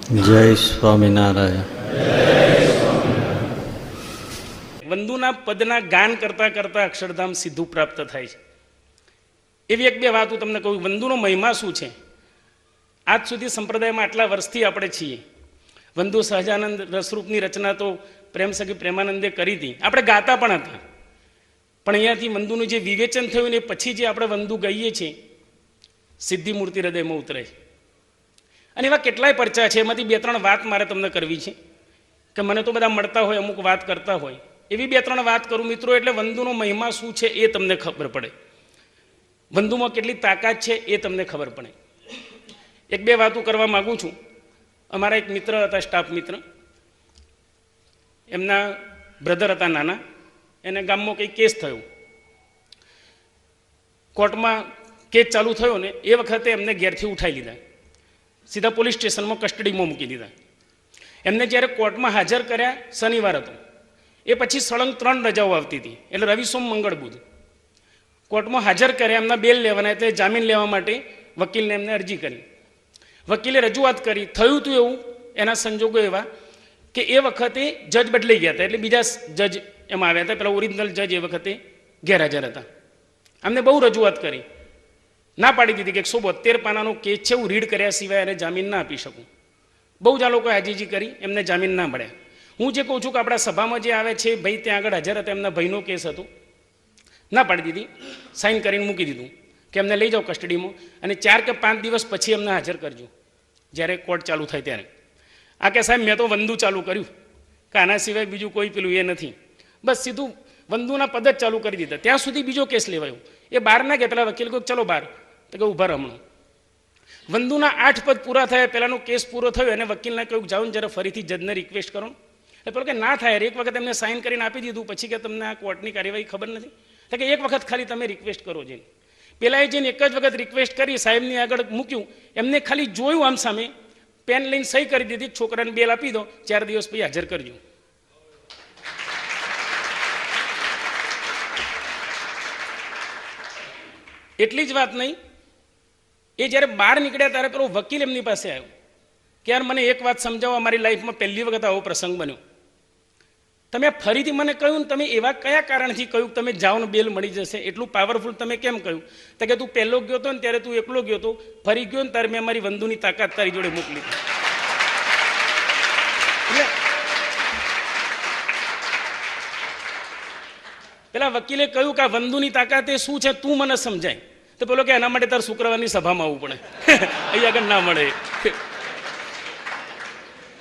જય સ્વામિનારાયણ. વંદુના પદના ગાન કરતા કરતા અક્ષરધામ સીધું પ્રાપ્ત થાય છે. એવી એક બે વાત હું તમને કહું. વંદુનો મહિમા શું છે? આજ સુધી સંપ્રદાયમાં આટલા વર્ષથી આપણે છીએ. વંદુ સહજાનંદ રસરૂપની રચના તો પ્રેમ સખી પ્રેમાનંદે કરી હતી, આપણે ગાતા પણ હતા. પણ અહીંયાથી વંદુનું જે વિવેચન થયું ને પછી જે આપણે વંદુ ગાઈએ છીએ, સિદ્ધિ મૂર્તિ હૃદયમાં ઉતરે છે. અને એવા કેટલાય પરચા છે. એમાંથી બે ત્રણ વાત મારે તમને કરવી છે કે મને તો બધા મળતા હોય, અમુક વાત કરતા હોય, એવી બે ત્રણ વાત કરું મિત્રો. એટલે વંદુનો મહિમા શું છે એ તમને ખબર પડે, વંદુમાં કેટલી તાકાત છે એ તમને ખબર પડે. એક બે વાતો કરવા માગું છું. અમારા એક મિત્ર હતા, સ્ટાફ મિત્ર, એમના બ્રધર હતા નાના, એને ગામમાં કંઈ કેસ થયો, કોર્ટમાં કેસ ચાલુ થયો ને એ વખતે એમને ઘેરથી ઉઠાવી લીધા, સીધા પોલીસ સ્ટેશનમાં કસ્ટડીમાં મૂકી દીધા. એમને જ્યારે કોર્ટમાં હાજર કર્યા, શનિવાર હતો, એ પછી સળંગ 3 રજાઓ આવતી હતી, એટલે રવિ સોમ મંગળ બુધ. કોર્ટમાં હાજર કર્યા, એમના બેલ લેવાના, એટલે જામીન લેવા માટે વકીલને એમને અરજી કરી. વકીલે રજૂઆત કરી. થયું હતું એવું, એના સંજોગો એવા કે એ વખતે જજ બદલાઈ ગયા હતા, એટલે બીજા જજ એમાં આવ્યા હતા. પેલા ઓરિજિનલ જજ એ વખતે ગેરહાજર હતા. અમને બહુ રજૂઆત કરી, ના પાડી દીધી કે 172 પાનાનો કેસ છે, હું રીડ કર્યા સિવાય એને જામીન ના આપી શકું. બહુ જ આ લોકોએ આજીજી કરી, એમને જામીન ના મળ્યા. હું જે કહું છું કે આપણા સભામાં જે આવે છે ભાઈ, ત્યાં આગળ હાજર હતા, એમના ભાઈનો કેસ હતો, ના પાડી દીધી, સાઇન કરીને મૂકી દીધું કે એમને લઈ જાઓ કસ્ટડીમાં, અને 4 કે 5 દિવસ પછી એમને હાજર કરજો જ્યારે કોર્ટ ચાલુ થાય ત્યારે. આ કે સાહેબ મેં તો વંદુ ચાલુ કર્યું, કે આના સિવાય બીજું કોઈ પેલું એ નથી, બસ સીધું વંદુના પદ જ ચાલુ કરી દીધા. ત્યાં સુધી બીજો કેસ લેવાયો, એ બહાર ના ગયા. પેલા વકીલ કહ્યું ચલો બહાર, તો કે ઊભા રમણો. વંદુના 8 પદ પૂરા થયા, પહેલાનો કેસ પૂરો થયો, અને વકીલને કહ્યું જાઓ ને જરા ફરીથી જજને રિક્વેસ્ટ કરો. એટલે પેલો કે ના થાય, એક વખત એમને સાઇન કરીને આપી દીધું, પછી કે તમને આ કોર્ટની કાર્યવાહી ખબર નથી, એટલે કે એક વખત ખાલી તમે રિક્વેસ્ટ કરો જઈને. પેલાએ જઈને એક જ વખત રિક્વેસ્ટ કરી, સાહેબની આગળ મૂક્યું, એમને ખાલી જોયું આમ સામે, પેન લઈને સહી કરી દીધી, છોકરાને બેલ આપી દો, 4 દિવસ પછી હાજર કરજો. એટલી જ વાત નહીં, એ જ્યારે બહાર નીકળ્યા ત્યારે પેલો વકીલ એમની પાસે આવ્યો કે યાર મને એક વાત સમજાવો, મારી લાઈફમાં પહેલી વખત આવો પ્રસંગ બન્યો, તમે ફરીથી મને કહ્યું ને, તમે એવા કયા કારણથી કહ્યું તમે જાઓ ને બેલ મળી જશે, એટલું પાવરફુલ તમે કેમ કહ્યું? તો કે તું પહેલો ગયો હતો ને ત્યારે તું એકલો ગયો હતો, ફરી ગયો ને ત્યારે મેં મારી વંદુની તાકાત તારી જોડે મોકલી. એટલે પેલા વકીલે કહ્યું કે આ વંદુની તાકાત એ શું છે તું મને સમજાય. તો પેલો કે એના માટે તારે શુક્રવારની સભામાં આવવું પડે, અહીં આગળ ના મળે.